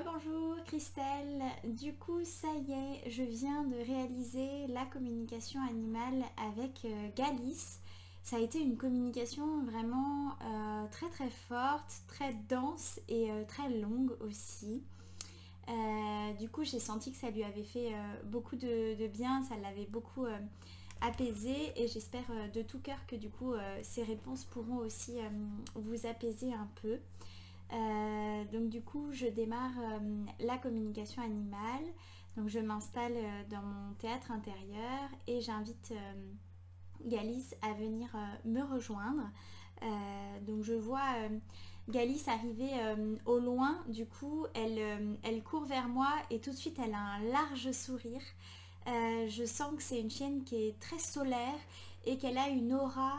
Rebonjour Christelle, du coup ça y est, je viens de réaliser la communication animale avec Galice. Ça a été une communication vraiment très très forte, très dense et très longue aussi. Du coup j'ai senti que ça lui avait fait beaucoup de bien, ça l'avait beaucoup apaisé et j'espère de tout cœur que du coup ces réponses pourront aussi vous apaiser un peu. Donc du coup je démarre la communication animale, donc je m'installe dans mon théâtre intérieur et j'invite Galice à venir me rejoindre. Donc je vois Galice arriver au loin, du coup elle court vers moi et tout de suite elle a un large sourire. Je sens que c'est une chienne qui est très solaire et qu'elle a une aura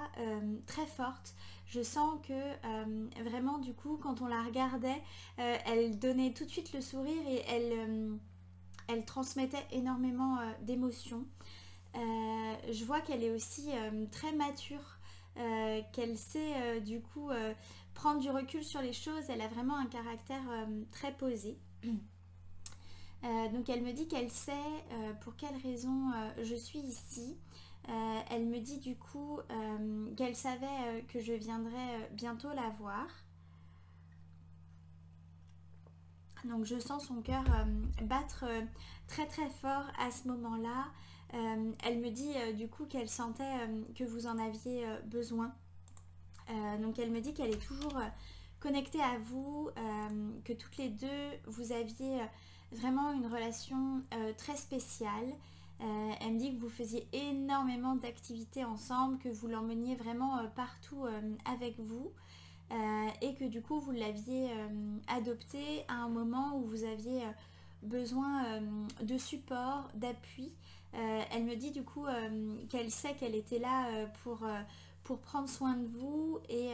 très forte. Je sens que vraiment du coup quand on la regardait, elle donnait tout de suite le sourire et elle transmettait énormément d'émotions. Je vois qu'elle est aussi très mature, qu'elle sait du coup prendre du recul sur les choses. Elle a vraiment un caractère très posé. Donc elle me dit qu'elle sait pour quelle raison je suis ici. Elle me dit du coup qu'elle savait que je viendrais bientôt la voir. Donc je sens son cœur battre très très fort à ce moment-là. Elle me dit du coup qu'elle sentait que vous en aviez besoin. Donc elle me dit qu'elle est toujours connectée à vous, que toutes les deux vous aviez vraiment une relation très spéciale. Elle me dit que vous faisiez énormément d'activités ensemble, que vous l'emmeniez vraiment partout avec vous. Et que du coup vous l'aviez adopté à un moment où vous aviez besoin de support, d'appui. Elle me dit du coup qu'elle sait qu'elle était là pour prendre soin de vous et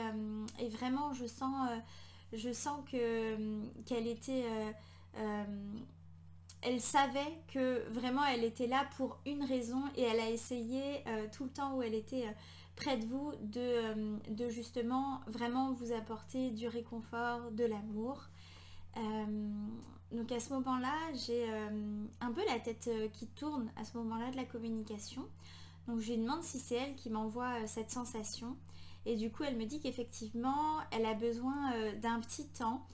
vraiment je sens qu'elle était elle savait que vraiment elle était là pour une raison et elle a essayé tout le temps où elle était près de vous de justement vraiment vous apporter du réconfort, de l'amour. Donc à ce moment-là, j'ai un peu la tête qui tourne à ce moment-là de la communication. Donc je lui demande si c'est elle qui m'envoie cette sensation. Et du coup, elle me dit qu'effectivement, elle a besoin d'un petit temps,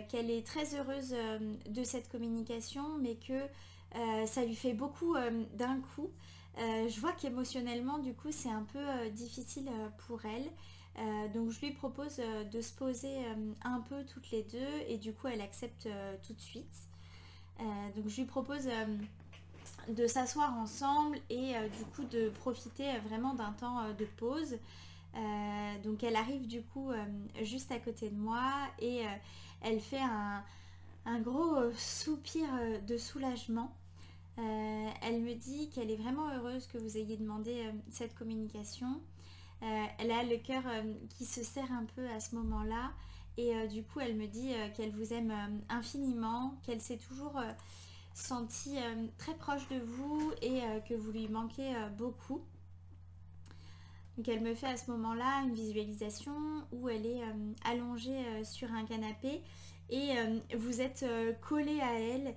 qu'elle est très heureuse de cette communication, mais que ça lui fait beaucoup d'un coup. Je vois qu'émotionnellement, du coup, c'est un peu difficile pour elle. Donc je lui propose de se poser un peu toutes les deux et du coup, elle accepte tout de suite. Donc je lui propose de s'asseoir ensemble et du coup de profiter vraiment d'un temps de pause. Donc elle arrive du coup juste à côté de moi et elle fait un gros soupir de soulagement. Elle me dit qu'elle est vraiment heureuse que vous ayez demandé cette communication. Elle a le cœur qui se serre un peu à ce moment-là et du coup elle me dit qu'elle vous aime infiniment, qu'elle s'est toujours sentie très proche de vous et que vous lui manquez beaucoup. Donc elle me fait à ce moment-là une visualisation où elle est allongée sur un canapé et vous êtes collé à elle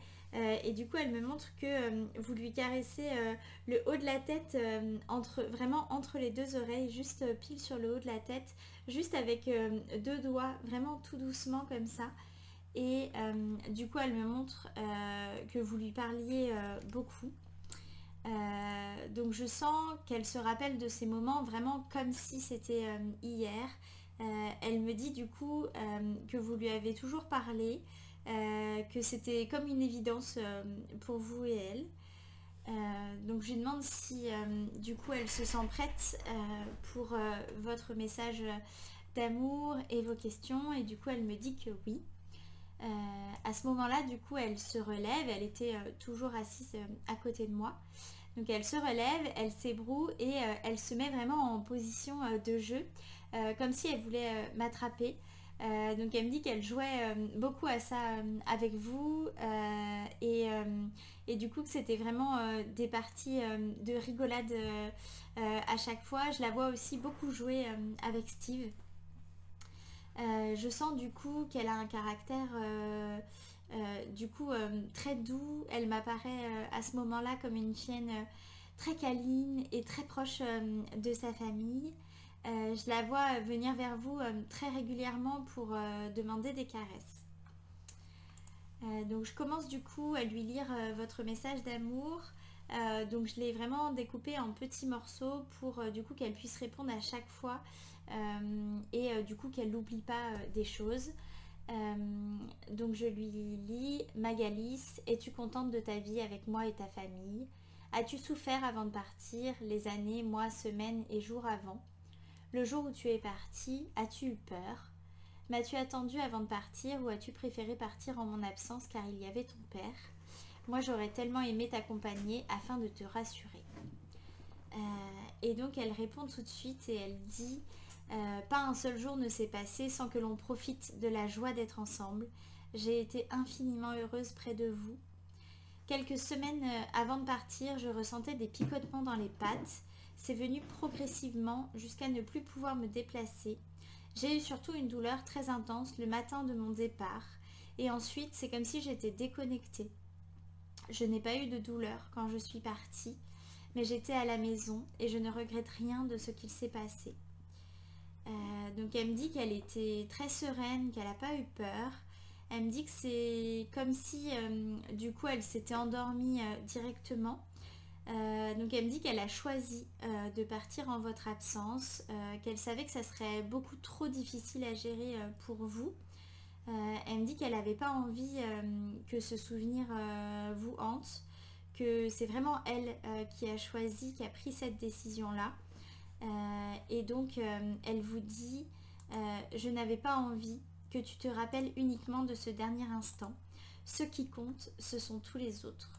et du coup elle me montre que vous lui caressez le haut de la tête vraiment entre les deux oreilles, juste pile sur le haut de la tête, juste avec deux doigts, vraiment tout doucement comme ça. Et du coup elle me montre que vous lui parliez beaucoup. Donc je sens qu'elle se rappelle de ces moments vraiment comme si c'était hier. Elle me dit du coup que vous lui avez toujours parlé, que c'était comme une évidence pour vous et elle. Donc je lui demande si du coup elle se sent prête pour votre message d'amour et vos questions et du coup elle me dit que oui. À ce moment-là, du coup, elle se relève, elle était toujours assise à côté de moi. Donc elle se relève, elle s'ébroue et elle se met vraiment en position de jeu, comme si elle voulait m'attraper. Donc elle me dit qu'elle jouait beaucoup à ça avec vous et du coup que c'était vraiment des parties de rigolade à chaque fois. Je la vois aussi beaucoup jouer avec Steve. Je sens du coup qu'elle a un caractère du coup très doux. Elle m'apparaît à ce moment-là comme une chienne très câline et très proche de sa famille. Je la vois venir vers vous très régulièrement pour demander des caresses. Donc je commence du coup à lui lire votre message d'amour. Donc je l'ai vraiment découpé en petits morceaux pour du coup qu'elle puisse répondre à chaque fois et du coup qu'elle n'oublie pas des choses. Donc je lui lis: Magalice, es-tu contente de ta vie avec moi et ta famille? As-tu souffert avant de partir, les années, mois, semaines et jours avant? Le jour où tu es partie, as-tu eu peur? M'as-tu attendu avant de partir ou as-tu préféré partir en mon absence car il y avait ton père? Moi j'aurais tellement aimé t'accompagner afin de te rassurer. Et donc elle répond tout de suite et elle dit: pas un seul jour ne s'est passé sans que l'on profite de la joie d'être ensemble. J'ai été infiniment heureuse près de vous. Quelques semaines avant de partir, je ressentais des picotements dans les pattes. C'est venu progressivement jusqu'à ne plus pouvoir me déplacer. J'ai eu surtout une douleur très intense le matin de mon départ. Et ensuite, c'est comme si j'étais déconnectée. Je n'ai pas eu de douleur quand je suis partie, mais j'étais à la maison et je ne regrette rien de ce qu'il s'est passé. Donc elle me dit qu'elle était très sereine, qu'elle n'a pas eu peur. Elle me dit que c'est comme si du coup elle s'était endormie directement. Donc elle me dit qu'elle a choisi de partir en votre absence, qu'elle savait que ça serait beaucoup trop difficile à gérer pour vous. Elle me dit qu'elle n'avait pas envie que ce souvenir vous hante, que c'est vraiment elle qui a choisi, qui a pris cette décision-là. Et donc elle vous dit: je n'avais pas envie que tu te rappelles uniquement de ce dernier instant. Ce qui compte, ce sont tous les autres.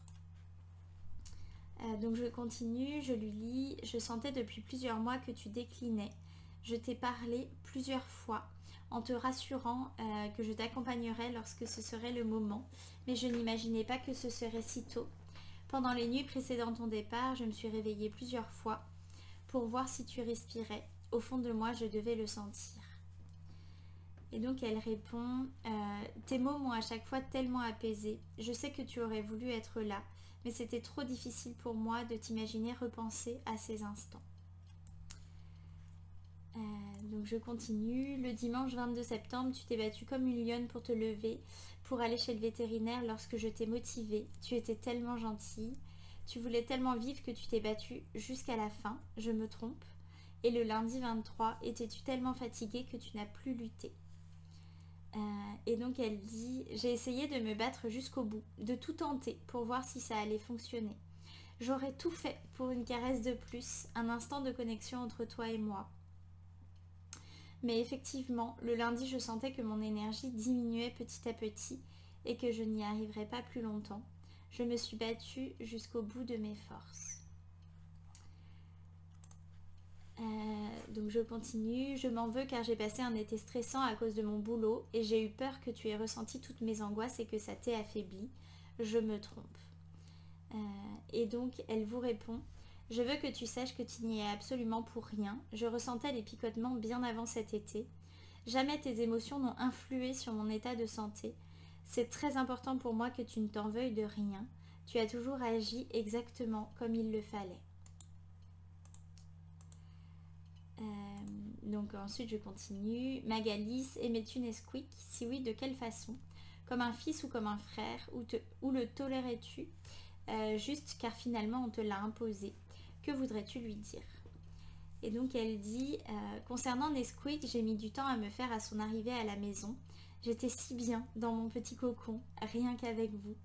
Donc je continue, je lui lis: je sentais depuis plusieurs mois que tu déclinais. Je t'ai parlé plusieurs fois en te rassurant que je t'accompagnerais lorsque ce serait le moment, mais je n'imaginais pas que ce serait si tôt. Pendant les nuits précédant ton départ, je me suis réveillée plusieurs fois pour voir si tu respirais. Au fond de moi, je devais le sentir. Et donc elle répond: tes mots m'ont à chaque fois tellement apaisée. Je sais que tu aurais voulu être là, mais c'était trop difficile pour moi de t'imaginer repenser à ces instants. Donc je continue. Le dimanche 22 septembre, tu t'es battue comme une lionne pour te lever, pour aller chez le vétérinaire lorsque je t'ai motivée. Tu étais tellement gentille. Tu voulais tellement vivre que tu t'es battue jusqu'à la fin. Je me trompe. Et le lundi 23, étais-tu tellement fatiguée que tu n'as plus lutté? Et donc elle dit: j'ai essayé de me battre jusqu'au bout, de tout tenter pour voir si ça allait fonctionner. J'aurais tout fait pour une caresse de plus, un instant de connexion entre toi et moi. Mais effectivement, le lundi, je sentais que mon énergie diminuait petit à petit et que je n'y arriverais pas plus longtemps. Je me suis battue jusqu'au bout de mes forces. Donc je continue. Je m'en veux car j'ai passé un été stressant à cause de mon boulot et j'ai eu peur que tu aies ressenti toutes mes angoisses et que ça t'ait affaibli. Je me trompe. Et donc elle vous répond: je veux que tu saches que tu n'y es absolument pour rien. Je ressentais les picotements bien avant cet été. Jamais tes émotions n'ont influé sur mon état de santé. C'est très important pour moi que tu ne t'en veuilles de rien. Tu as toujours agi exactement comme il le fallait. Donc ensuite je continue. Magalice, aimais-tu Nesquik? Si oui, de quelle façon? Comme un fils ou comme un frère? Ou le tolérais-tu juste car finalement on te l'a imposé? Que voudrais-tu lui dire? Et donc elle dit: concernant Nesquik, j'ai mis du temps à me faire à son arrivée à la maison. J'étais si bien dans mon petit cocon, rien qu'avec vous.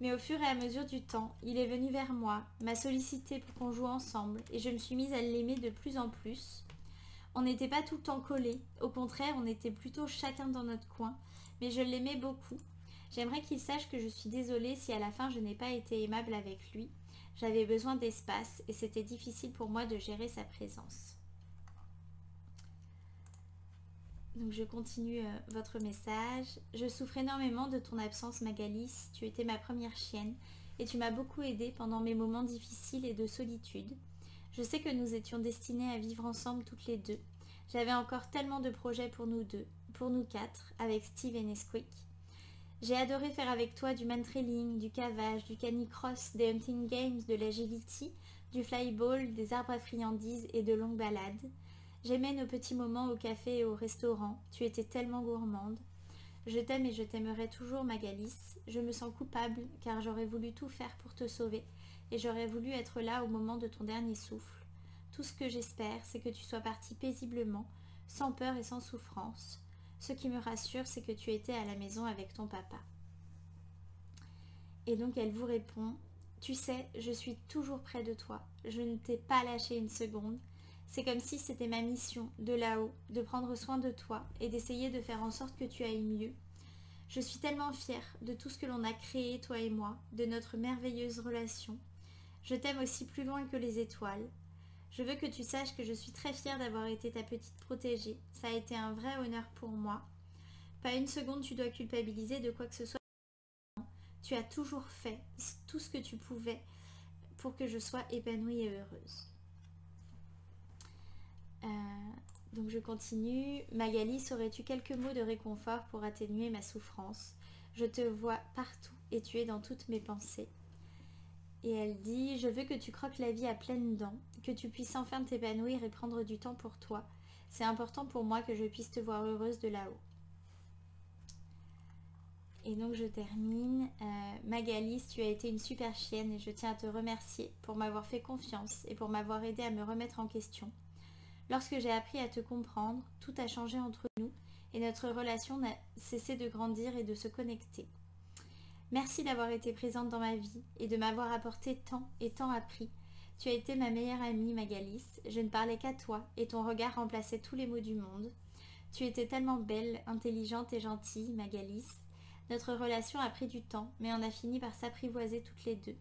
Mais au fur et à mesure du temps, il est venu vers moi, m'a sollicité pour qu'on joue ensemble, et je me suis mise à l'aimer de plus en plus. On n'était pas tout le temps collés, au contraire, on était plutôt chacun dans notre coin, mais je l'aimais beaucoup. J'aimerais qu'il sache que je suis désolée si à la fin je n'ai pas été aimable avec lui. J'avais besoin d'espace et c'était difficile pour moi de gérer sa présence. Donc je continue votre message. Je souffre énormément de ton absence, Magalice. Tu étais ma première chienne et tu m'as beaucoup aidée pendant mes moments difficiles et de solitude. Je sais que nous étions destinés à vivre ensemble toutes les deux. J'avais encore tellement de projets pour nous deux, pour nous quatre, avec Steve et Nesquik. J'ai adoré faire avec toi du man-trailing, du cavage, du canicross, des hunting games, de l'agility, du flyball, des arbres à friandises et de longues balades. J'aimais nos petits moments au café et au restaurant. Tu étais tellement gourmande. Je t'aime et je t'aimerai toujours, Magalice. Je me sens coupable car j'aurais voulu tout faire pour te sauver et j'aurais voulu être là au moment de ton dernier souffle. Tout ce que j'espère, c'est que tu sois partie paisiblement, sans peur et sans souffrance. Ce qui me rassure, c'est que tu étais à la maison avec ton papa. Et donc elle vous répond, tu sais, je suis toujours près de toi. Je ne t'ai pas lâché une seconde. C'est comme si c'était ma mission, de là-haut, de prendre soin de toi et d'essayer de faire en sorte que tu ailles mieux. Je suis tellement fière de tout ce que l'on a créé, toi et moi, de notre merveilleuse relation. Je t'aime aussi plus loin que les étoiles. Je veux que tu saches que je suis très fière d'avoir été ta petite protégée. Ça a été un vrai honneur pour moi. Pas une seconde tu dois culpabiliser de quoi que ce soit. Tu as toujours fait tout ce que tu pouvais pour que je sois épanouie et heureuse. Donc je continue. Magali, aurais-tu quelques mots de réconfort pour atténuer ma souffrance? Je te vois partout et tu es dans toutes mes pensées. Et elle dit, je veux que tu croques la vie à pleines dents, que tu puisses enfin t'épanouir et prendre du temps pour toi. C'est important pour moi que je puisse te voir heureuse de là-haut. Et donc je termine. Magali, tu as été une super chienne et je tiens à te remercier pour m'avoir fait confiance et pour m'avoir aidé à me remettre en question. Lorsque j'ai appris à te comprendre, tout a changé entre nous et notre relation n'a cessé de grandir et de se connecter. Merci d'avoir été présente dans ma vie et de m'avoir apporté tant et tant appris. Tu as été ma meilleure amie, Magalice. Je ne parlais qu'à toi et ton regard remplaçait tous les mots du monde. Tu étais tellement belle, intelligente et gentille, Magalice. Notre relation a pris du temps, mais on a fini par s'apprivoiser toutes les deux.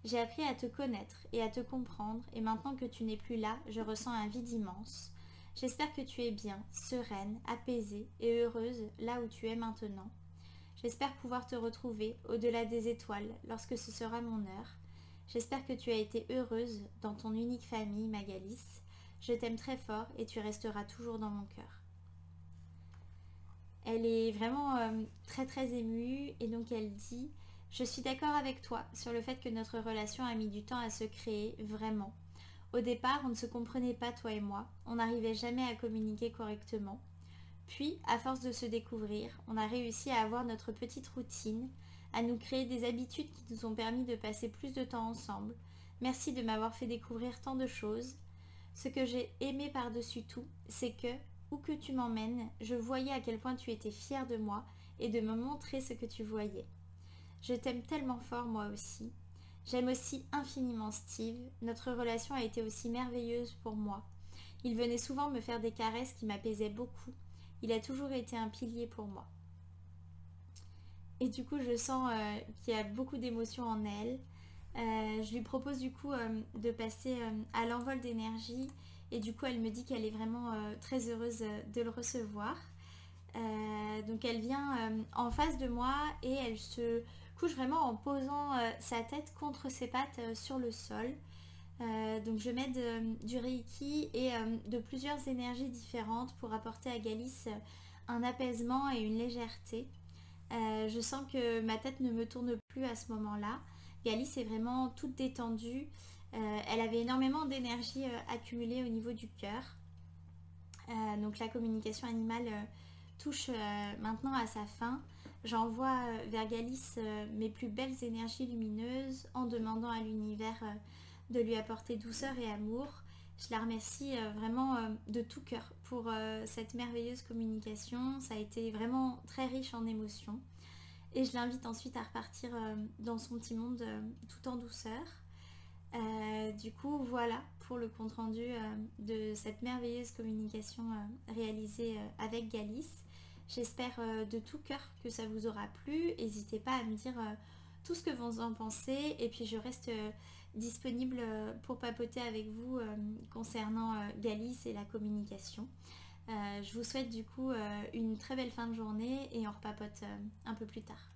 J'ai appris à te connaître et à te comprendre, et maintenant que tu n'es plus là, je ressens un vide immense. J'espère que tu es bien, sereine, apaisée et heureuse là où tu es maintenant. J'espère pouvoir te retrouver au-delà des étoiles lorsque ce sera mon heure. J'espère que tu as été heureuse dans ton unique famille, Magalice. Je t'aime très fort et tu resteras toujours dans mon cœur. Elle est vraiment très très émue et donc elle dit « Je suis d'accord avec toi sur le fait que notre relation a mis du temps à se créer, vraiment. Au départ, on ne se comprenait pas, toi et moi. On n'arrivait jamais à communiquer correctement. Puis, à force de se découvrir, on a réussi à avoir notre petite routine, à nous créer des habitudes qui nous ont permis de passer plus de temps ensemble. Merci de m'avoir fait découvrir tant de choses. Ce que j'ai aimé par-dessus tout, c'est que, où que tu m'emmènes, je voyais à quel point tu étais fière de moi et de me montrer ce que tu voyais. Je t'aime tellement fort moi aussi. J'aime aussi infiniment Steve. Notre relation a été aussi merveilleuse pour moi. Il venait souvent me faire des caresses qui m'apaisaient beaucoup. Il a toujours été un pilier pour moi. Et du coup, je sens qu'il y a beaucoup d'émotions en elle. Je lui propose du coup de passer à l'envol d'énergie. Et du coup, elle me dit qu'elle est vraiment très heureuse de le recevoir. Donc elle vient en face de moi et elle se couche vraiment en posant sa tête contre ses pattes sur le sol. Donc je mets du Reiki et de plusieurs énergies différentes pour apporter à Galice un apaisement et une légèreté. Je sens que ma tête ne me tourne plus à ce moment-là. Galice est vraiment toute détendue. Elle avait énormément d'énergie accumulée au niveau du cœur. Donc la communication animale touche maintenant à sa fin. J'envoie vers Galice mes plus belles énergies lumineuses en demandant à l'univers de lui apporter douceur et amour. Je la remercie vraiment de tout cœur pour cette merveilleuse communication. Ça a été vraiment très riche en émotions. Et je l'invite ensuite à repartir dans son petit monde tout en douceur. Du coup, voilà pour le compte-rendu de cette merveilleuse communication réalisée avec Galice. J'espère de tout cœur que ça vous aura plu. N'hésitez pas à me dire tout ce que vous en pensez. Et puis je reste disponible pour papoter avec vous concernant Galice et la communication. Je vous souhaite du coup une très belle fin de journée et on repapote un peu plus tard.